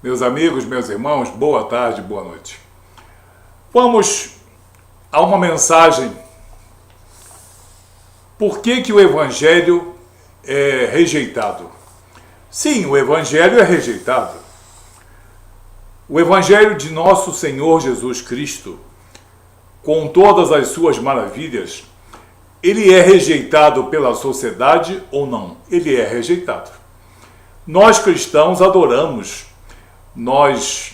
Meus amigos, meus irmãos, boa tarde, boa noite. Vamos a uma mensagem. Por que o Evangelho é rejeitado? Sim, o Evangelho é rejeitado. O Evangelho de nosso Senhor Jesus Cristo, com todas as suas maravilhas, ele é rejeitado pela sociedade ou não? Ele é rejeitado. Nós cristãos adoramos, nós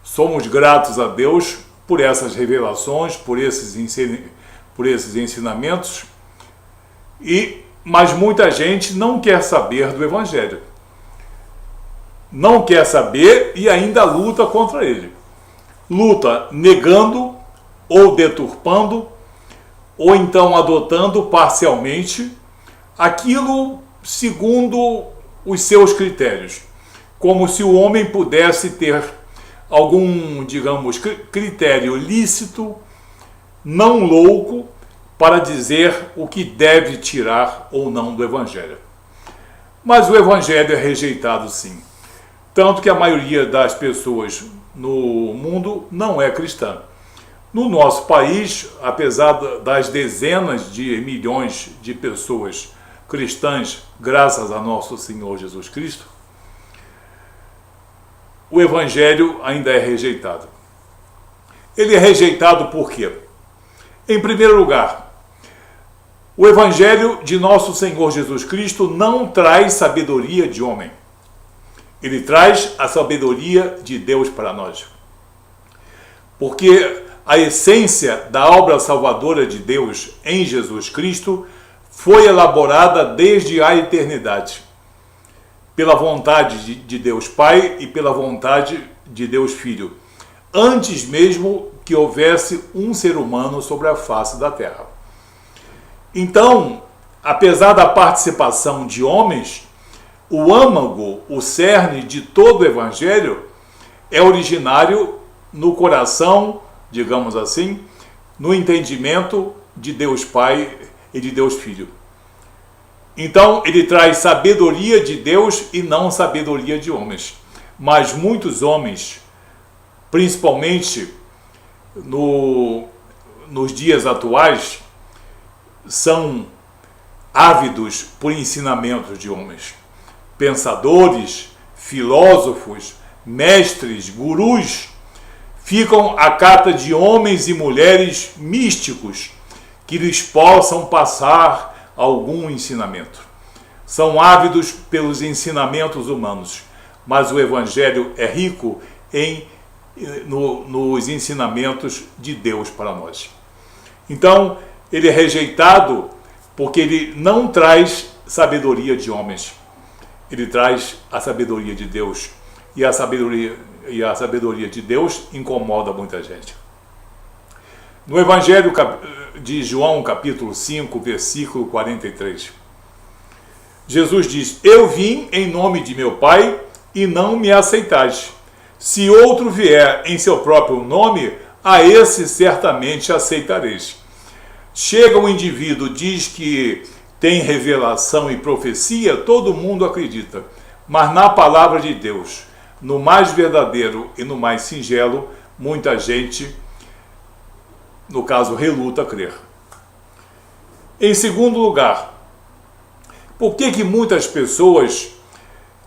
somos gratos a Deus por essas revelações, por esses ensinamentos, mas muita gente não quer saber do Evangelho. Não quer saber e ainda luta contra ele. Luta negando ou deturpando, ou então adotando parcialmente aquilo segundo os seus critérios, como se o homem pudesse ter algum, digamos, critério lícito, não louco, para dizer o que deve tirar ou não do Evangelho. Mas o Evangelho é rejeitado sim, tanto que a maioria das pessoas no mundo não é cristã. No nosso país, apesar das dezenas de milhões de pessoas cristãs, graças a nosso Senhor Jesus Cristo, o Evangelho ainda é rejeitado. Ele é rejeitado por quê? Em primeiro lugar, o Evangelho de nosso Senhor Jesus Cristo não traz sabedoria de homem. Ele traz a sabedoria de Deus para nós. Porque a essência da obra salvadora de Deus em Jesus Cristo foi elaborada desde a eternidade, pela vontade de Deus Pai e pela vontade de Deus Filho, antes mesmo que houvesse um ser humano sobre a face da terra. Então, apesar da participação de homens, o âmago, o cerne de todo o Evangelho é originário no coração, digamos assim, no entendimento de Deus Pai e de Deus Filho. Então, ele traz sabedoria de Deus e não sabedoria de homens. Mas muitos homens, principalmente nos dias atuais, são ávidos por ensinamentos de homens. Pensadores, filósofos, mestres, gurus, ficam à cata de homens e mulheres místicos que lhes possam passar algum ensinamento. São ávidos pelos ensinamentos humanos, mas o Evangelho é rico nos ensinamentos de Deus para nós. Então, ele é rejeitado porque ele não traz sabedoria de homens. Ele traz a sabedoria de Deus. E a sabedoria de Deus incomoda muita gente. No Evangelho de João, capítulo 5, versículo 43, Jesus diz: Eu vim em nome de meu Pai e não me aceitais. Se outro vier em seu próprio nome, a esse certamente aceitareis. Chega um indivíduo, diz que tem revelação e profecia, todo mundo acredita. Mas na palavra de Deus, no mais verdadeiro e no mais singelo, muita gente, no caso, reluta a crer. Em segundo lugar, por que muitas pessoas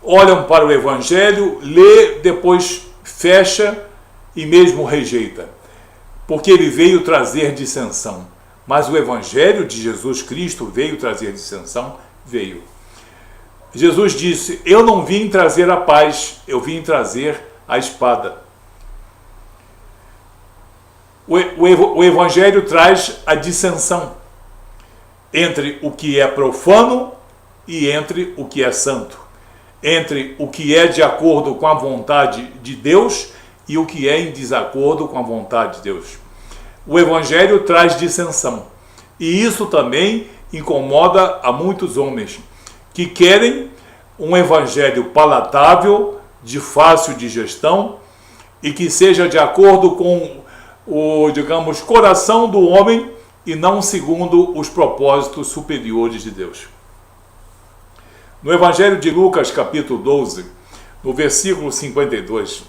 olham para o Evangelho, lê, depois fecha e mesmo rejeita? Porque ele veio trazer dissensão. Mas o Evangelho de Jesus Cristo veio trazer dissensão? Veio. Jesus disse: Eu não vim trazer a paz, eu vim trazer a espada. O Evangelho traz a dissensão entre o que é profano e entre o que é santo, entre o que é de acordo com a vontade de Deus e o que é em desacordo com a vontade de Deus. O Evangelho traz dissensão, e isso também incomoda a muitos homens que querem um Evangelho palatável, de fácil digestão e que seja de acordo com o, digamos, coração do homem e não segundo os propósitos superiores de Deus. No Evangelho de Lucas, capítulo 12, no versículo 52,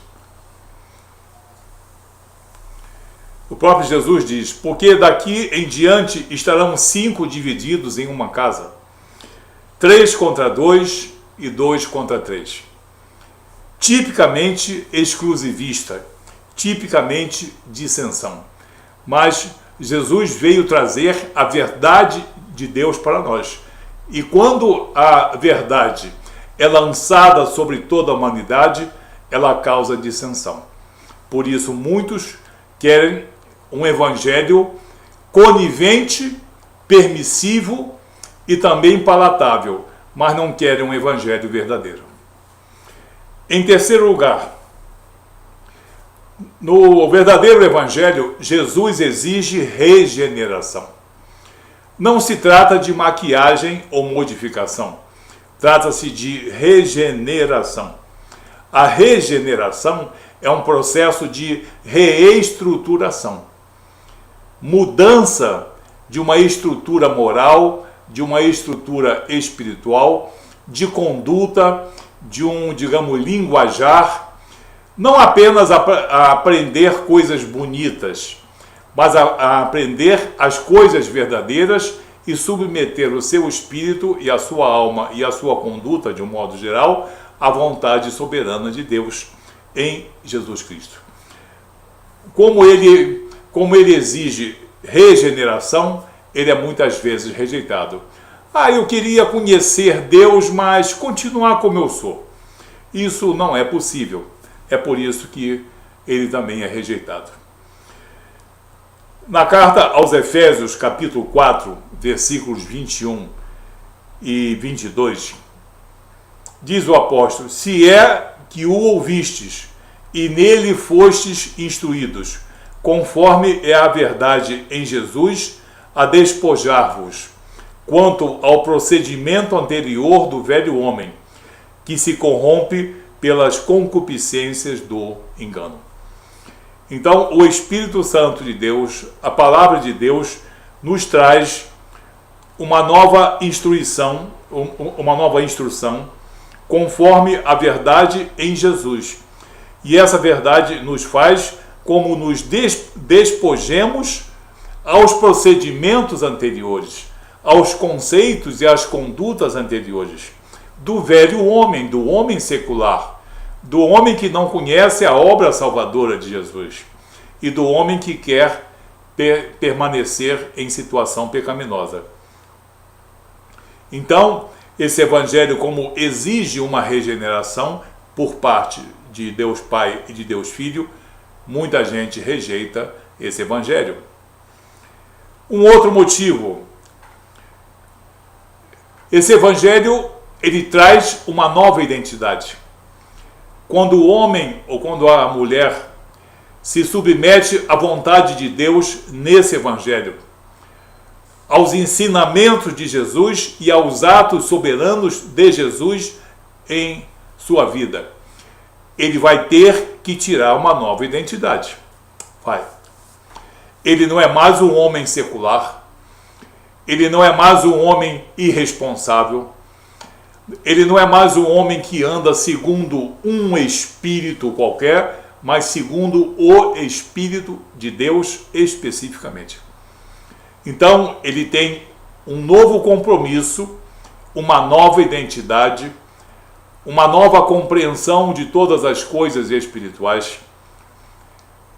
o próprio Jesus diz: porque daqui em diante estarão 5 divididos em uma casa, 3 contra 2 e 2 contra 3. Tipicamente exclusivista, tipicamente dissensão. Mas Jesus veio trazer a verdade de Deus para nós. E quando a verdade é lançada sobre toda a humanidade, ela causa dissensão. Por isso, muitos querem um evangelho conivente, permissivo e também palatável, mas não querem um evangelho verdadeiro. Em terceiro lugar, no verdadeiro evangelho, Jesus exige regeneração. Não se trata de maquiagem ou modificação, trata-se de regeneração. A regeneração é um processo de reestruturação, mudança de uma estrutura moral, de uma estrutura espiritual, de conduta, de um, digamos, linguajar, não apenas a aprender coisas bonitas, mas a aprender as coisas verdadeiras e submeter o seu espírito e a sua alma e a sua conduta, de um modo geral, à vontade soberana de Deus em Jesus Cristo. Como ele exige regeneração, ele é muitas vezes rejeitado. Eu queria conhecer Deus, mas continuar como eu sou. Isso não é possível. É por isso que ele também é rejeitado. Na carta aos Efésios, capítulo 4, versículos 21 e 22, diz o apóstolo: se é que o ouvistes e nele fostes instruídos, conforme é a verdade em Jesus, a despojar-vos, quanto ao procedimento anterior do velho homem, que se corrompe pelas concupiscências do engano. Então, o Espírito Santo de Deus, a palavra de Deus, nos traz uma nova instrução, conforme a verdade em Jesus. E essa verdade nos faz como nos despojemos aos procedimentos anteriores, aos conceitos e às condutas anteriores, do velho homem, do homem secular, do homem que não conhece a obra salvadora de Jesus e do homem que quer permanecer em situação pecaminosa. Então, esse evangelho, como exige uma regeneração por parte de Deus Pai e de Deus Filho, muita gente rejeita esse evangelho. Um outro motivo: esse evangelho, ele traz uma nova identidade. Quando o homem ou quando a mulher se submete à vontade de Deus nesse evangelho, aos ensinamentos de Jesus e aos atos soberanos de Jesus em sua vida, ele vai ter que tirar uma nova identidade. Ele não é mais um homem secular, ele não é mais um homem irresponsável, ele não é mais um homem que anda segundo um espírito qualquer, mas segundo o Espírito de Deus especificamente. Então, ele tem um novo compromisso, uma nova identidade, uma nova compreensão de todas as coisas espirituais.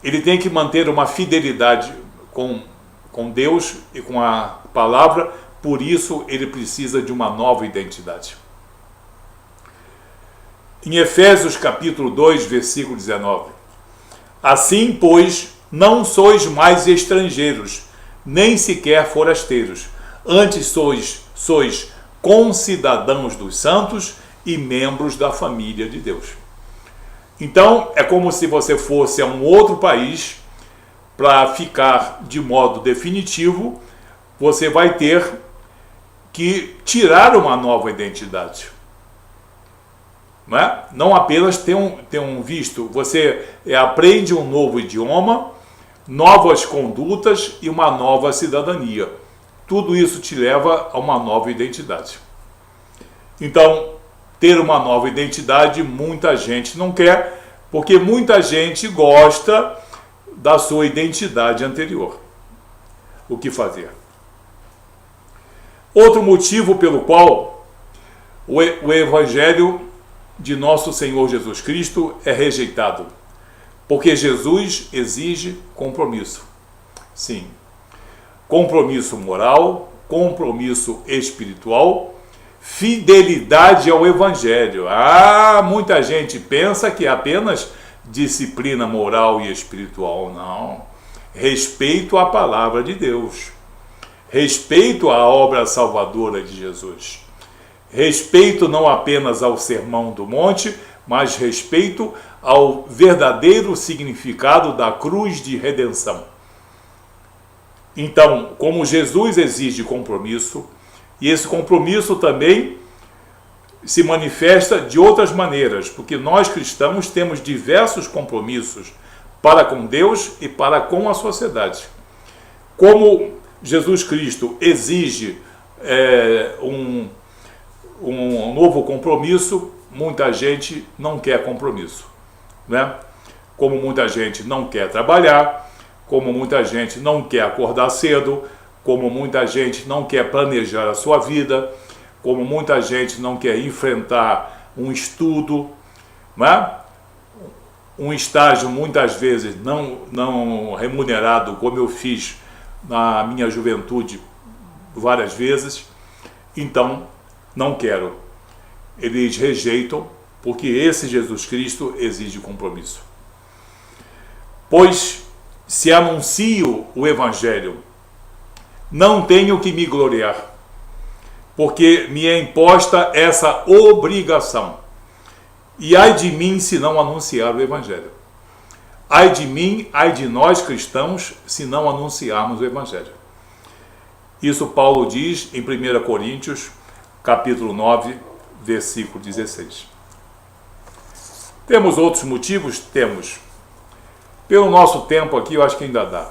Ele tem que manter uma fidelidade com Deus e com a palavra, por isso ele precisa de uma nova identidade. Em Efésios capítulo 2, versículo 19: assim, pois, não sois mais estrangeiros, nem sequer forasteiros, antes sois concidadãos dos santos e membros da família de Deus. Então, é como se você fosse a um outro país. Para ficar de modo definitivo, você vai ter que tirar uma nova identidade. Não apenas ter um visto, você aprende um novo idioma, novas condutas e uma nova cidadania. Tudo isso te leva a uma nova identidade. Então, ter uma nova identidade, muita gente não quer, porque muita gente gosta da sua identidade anterior. O que fazer? Outro motivo pelo qual o Evangelho de nosso Senhor Jesus Cristo é rejeitado, porque Jesus exige compromisso. Sim, compromisso moral, compromisso espiritual, fidelidade ao Evangelho. Muita gente pensa que é apenas disciplina moral e espiritual. Não. Respeito à palavra de Deus. Respeito à obra salvadora de Jesus. Respeito não apenas ao Sermão do Monte, mas respeito ao verdadeiro significado da cruz de redenção. Então, como Jesus exige compromisso, e esse compromisso também se manifesta de outras maneiras, porque nós cristãos temos diversos compromissos para com Deus e para com a sociedade. Como Jesus Cristo exige um novo compromisso, muita gente não quer compromisso, né? Como muita gente não quer trabalhar, como muita gente não quer acordar cedo, como muita gente não quer planejar a sua vida, como muita gente não quer enfrentar um estudo, né? Um estágio muitas vezes não remunerado, como eu fiz na minha juventude várias vezes. Então, não quero. Eles rejeitam, porque esse Jesus Cristo exige compromisso. Pois, se anuncio o Evangelho, não tenho que me gloriar, porque me é imposta essa obrigação. E ai de mim se não anunciar o Evangelho. Ai de mim, ai de nós cristãos, se não anunciarmos o Evangelho. Isso Paulo diz em 1 Coríntios, capítulo 9, versículo 16. Temos outros motivos? Temos. Pelo nosso tempo aqui, eu acho que ainda dá.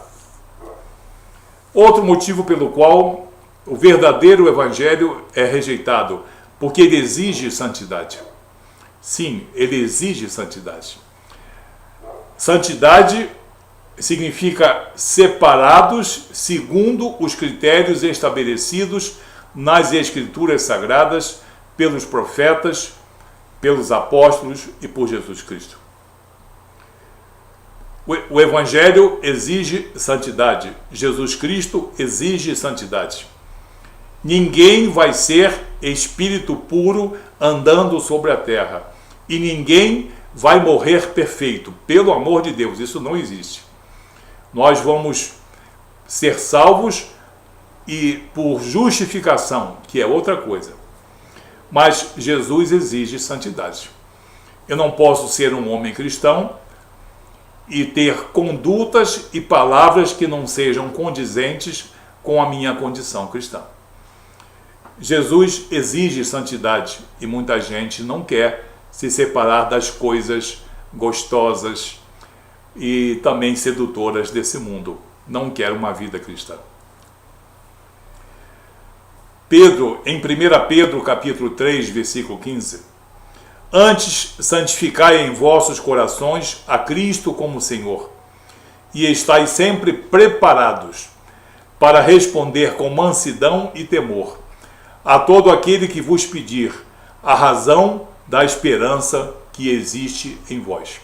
Outro motivo pelo qual o verdadeiro Evangelho é rejeitado, porque ele exige santidade. Sim, ele exige santidade. Santidade significa separados segundo os critérios estabelecidos nas Escrituras Sagradas pelos profetas, pelos apóstolos e por Jesus Cristo. O Evangelho exige santidade. Jesus Cristo exige santidade. Ninguém vai ser espírito puro andando sobre a terra. E ninguém vai morrer perfeito. Pelo amor de Deus, isso não existe. Nós vamos ser salvos e por justificação, que é outra coisa. Mas Jesus exige santidade. Eu não posso ser um homem cristão e ter condutas e palavras que não sejam condizentes com a minha condição cristã. Jesus exige santidade e muita gente não quer se separar das coisas gostosas e também sedutoras desse mundo. Não quer uma vida cristã. Pedro, em 1 Pedro capítulo 3, versículo 15, antes santificai em vossos corações a Cristo como Senhor, e estais sempre preparados para responder com mansidão e temor a todo aquele que vos pedir a razão da esperança que existe em vós.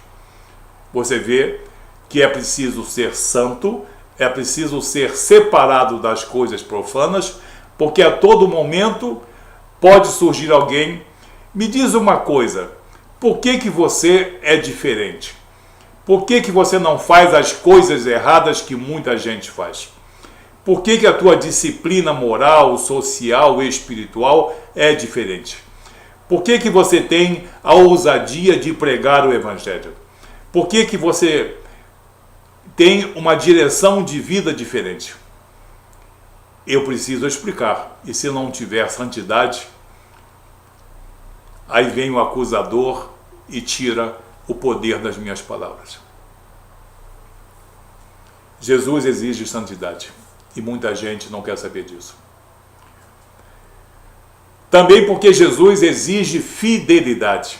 Você vê que é preciso ser santo, é preciso ser separado das coisas profanas, porque a todo momento pode surgir alguém. Me diz uma coisa, por que você é diferente? Por que você não faz as coisas erradas que muita gente faz? Por que a tua disciplina moral, social e espiritual é diferente? Por que você tem a ousadia de pregar o Evangelho? Por que você tem uma direção de vida diferente? Eu preciso explicar. E se não tiver santidade, aí vem o acusador e tira o poder das minhas palavras. Jesus exige santidade e muita gente não quer saber disso. Também porque Jesus exige fidelidade.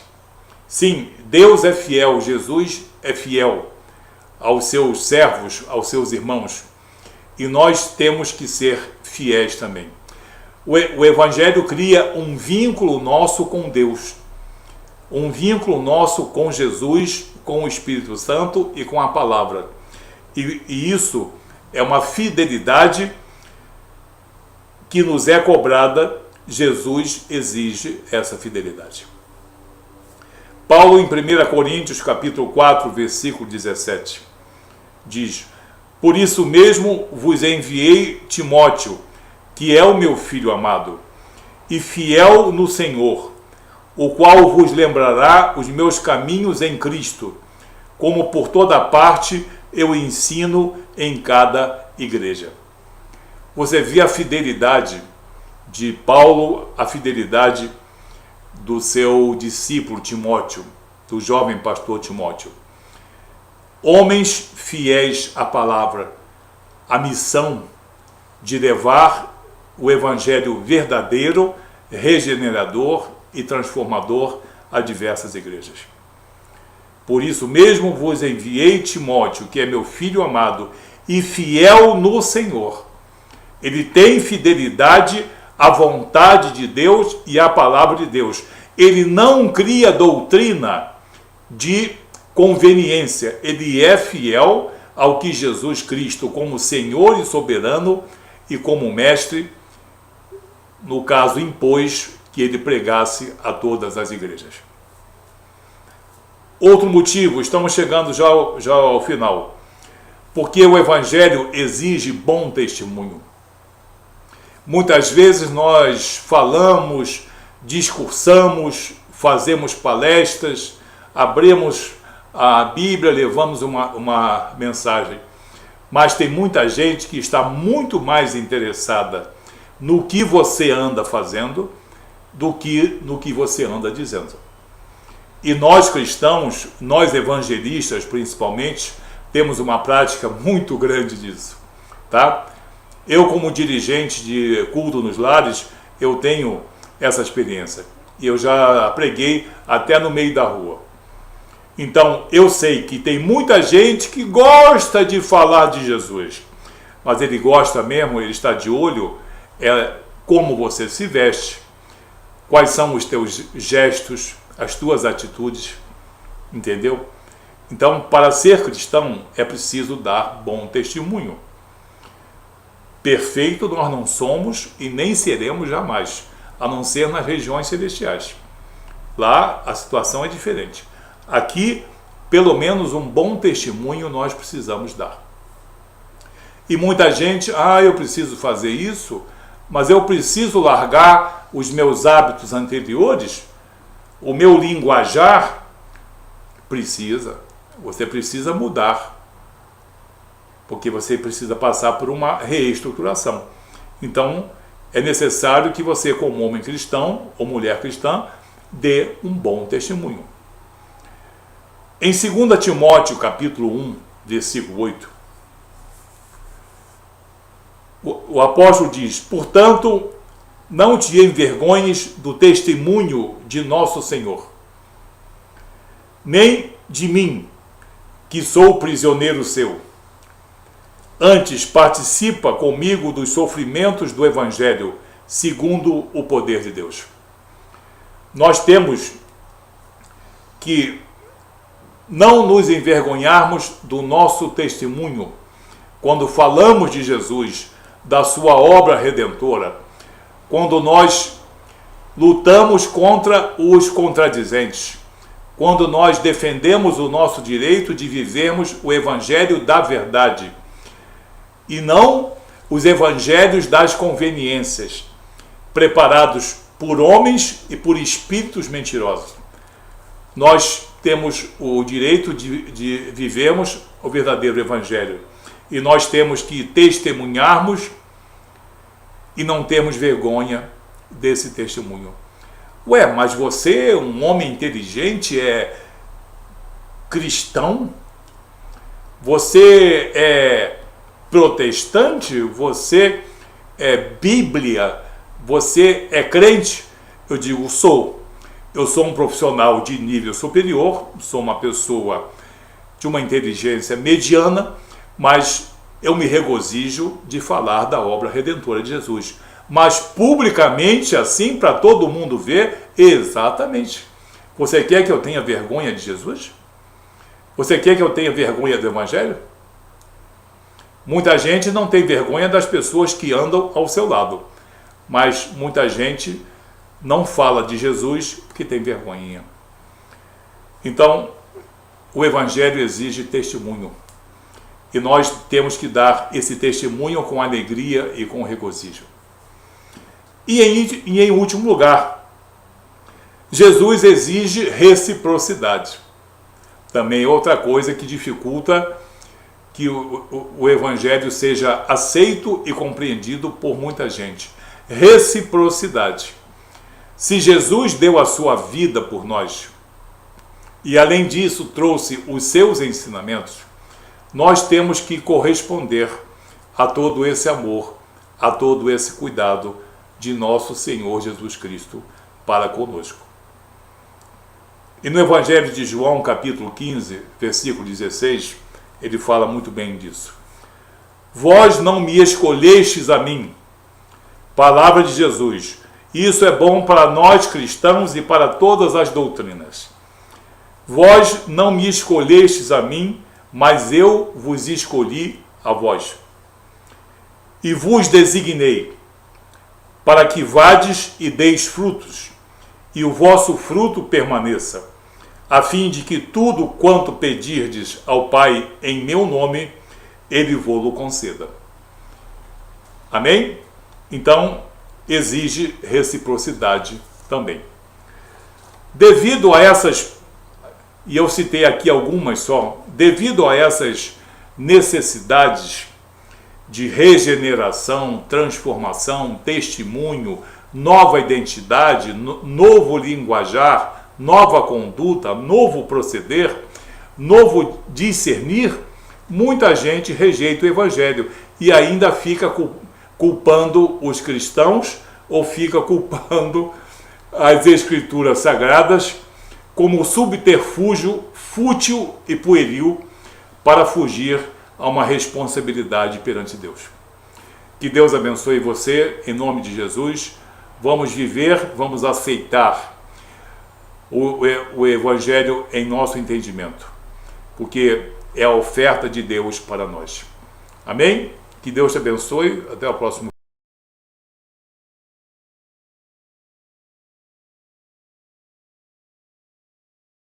Sim, Deus é fiel, Jesus é fiel aos seus servos, aos seus irmãos. E nós temos que ser fiéis também. O Evangelho cria um vínculo nosso com Deus, um vínculo nosso com Jesus, com o Espírito Santo e com a palavra. E isso é uma fidelidade que nos é cobrada. Jesus exige essa fidelidade. Paulo, em 1 Coríntios, capítulo 4, versículo 17, diz: por isso mesmo vos enviei Timóteo, que é o meu filho amado, e fiel no Senhor, o qual vos lembrará os meus caminhos em Cristo, como por toda parte eu ensino em cada igreja. Você vê a fidelidade de Paulo, a fidelidade do seu discípulo Timóteo, do jovem pastor Timóteo. Homens fiéis à palavra, a missão de levar o evangelho verdadeiro, regenerador e transformador a diversas igrejas. Por isso mesmo vos enviei Timóteo, que é meu filho amado e fiel no Senhor. Ele tem fidelidade à vontade de Deus e à palavra de Deus. Ele não cria doutrina de conveniência. Ele é fiel ao que Jesus Cristo, como Senhor e soberano e como mestre, no caso, impôs que ele pregasse a todas as igrejas. Outro motivo, estamos chegando já ao final, porque o Evangelho exige bom testemunho. Muitas vezes nós falamos, discursamos, fazemos palestras, abrimos a Bíblia, levamos uma mensagem, mas tem muita gente que está muito mais interessada no que você anda fazendo do que no que você anda dizendo. E nós cristãos, nós evangelistas principalmente, temos uma prática muito grande disso, tá? Eu, como dirigente de culto nos lares, eu tenho essa experiência. E eu já preguei até no meio da rua. Então, eu sei que tem muita gente que gosta de falar de Jesus. Mas ele gosta mesmo, ele está de olho, como você se veste, quais são os teus gestos, as tuas atitudes, entendeu? Então, para ser cristão, é preciso dar bom testemunho. Perfeito nós não somos e nem seremos jamais, a não ser nas regiões celestiais. Lá a situação é diferente. Aqui, pelo menos um bom testemunho nós precisamos dar. E muita gente, eu preciso fazer isso, mas eu preciso largar os meus hábitos anteriores, o meu linguajar. Você precisa mudar, porque você precisa passar por uma reestruturação. Então, é necessário que você, como homem cristão ou mulher cristã, dê um bom testemunho. Em 2 Timóteo, capítulo 1, versículo 8, o apóstolo diz: portanto, não te envergonhes do testemunho de nosso Senhor, nem de mim, que sou prisioneiro seu. Antes, participa comigo dos sofrimentos do Evangelho, segundo o poder de Deus. Nós temos que não nos envergonharmos do nosso testemunho quando falamos de Jesus, da sua obra redentora, quando nós lutamos contra os contradizentes, quando nós defendemos o nosso direito de vivermos o Evangelho da verdade, e não os evangelhos das conveniências, preparados por homens e por espíritos mentirosos. Nós temos o direito de vivermos o verdadeiro evangelho, e nós temos que testemunharmos e não termos vergonha desse testemunho. Mas você, um homem inteligente, é cristão? Você é protestante? Você é Bíblia? Você é crente? Eu digo sou. Eu sou um profissional de nível superior, sou uma pessoa de uma inteligência mediana, mas eu me regozijo de falar da obra redentora de Jesus. Mas publicamente, assim, para todo mundo ver, exatamente. Você quer que eu tenha vergonha de Jesus? Você quer que eu tenha vergonha do Evangelho? Muita gente não tem vergonha das pessoas que andam ao seu lado, mas muita gente não fala de Jesus porque tem vergonha. Então, o Evangelho exige testemunho. E nós temos que dar esse testemunho com alegria e com regozijo. E em último lugar, Jesus exige reciprocidade. Também outra coisa que dificulta que o Evangelho seja aceito e compreendido por muita gente. Reciprocidade. Se Jesus deu a sua vida por nós, e além disso trouxe os seus ensinamentos, nós temos que corresponder a todo esse amor, a todo esse cuidado de nosso Senhor Jesus Cristo para conosco. E no Evangelho de João, capítulo 15, versículo 16, ele fala muito bem disso. Vós não me escolhestes a mim. Palavra de Jesus. Isso é bom para nós cristãos e para todas as doutrinas. Vós não me escolhestes a mim, mas eu vos escolhi a vós. E vos designei, para que vades e deis frutos, e o vosso fruto permaneça, a fim de que tudo quanto pedirdes ao Pai em meu nome, Ele vô-lo conceda. Amém? Então, exige reciprocidade também. Devido a essas, e eu citei aqui algumas só, devido a essas necessidades de regeneração, transformação, testemunho, nova identidade, novo linguajar, nova conduta, novo proceder, novo discernir, muita gente rejeita o Evangelho e ainda fica culpando os cristãos ou fica culpando as Escrituras Sagradas como subterfúgio fútil e pueril para fugir a uma responsabilidade perante Deus. Que Deus abençoe você, em nome de Jesus. Vamos viver, vamos aceitar o Evangelho em nosso entendimento, porque é a oferta de Deus para nós. Amém? Que Deus te abençoe. Até o próximo.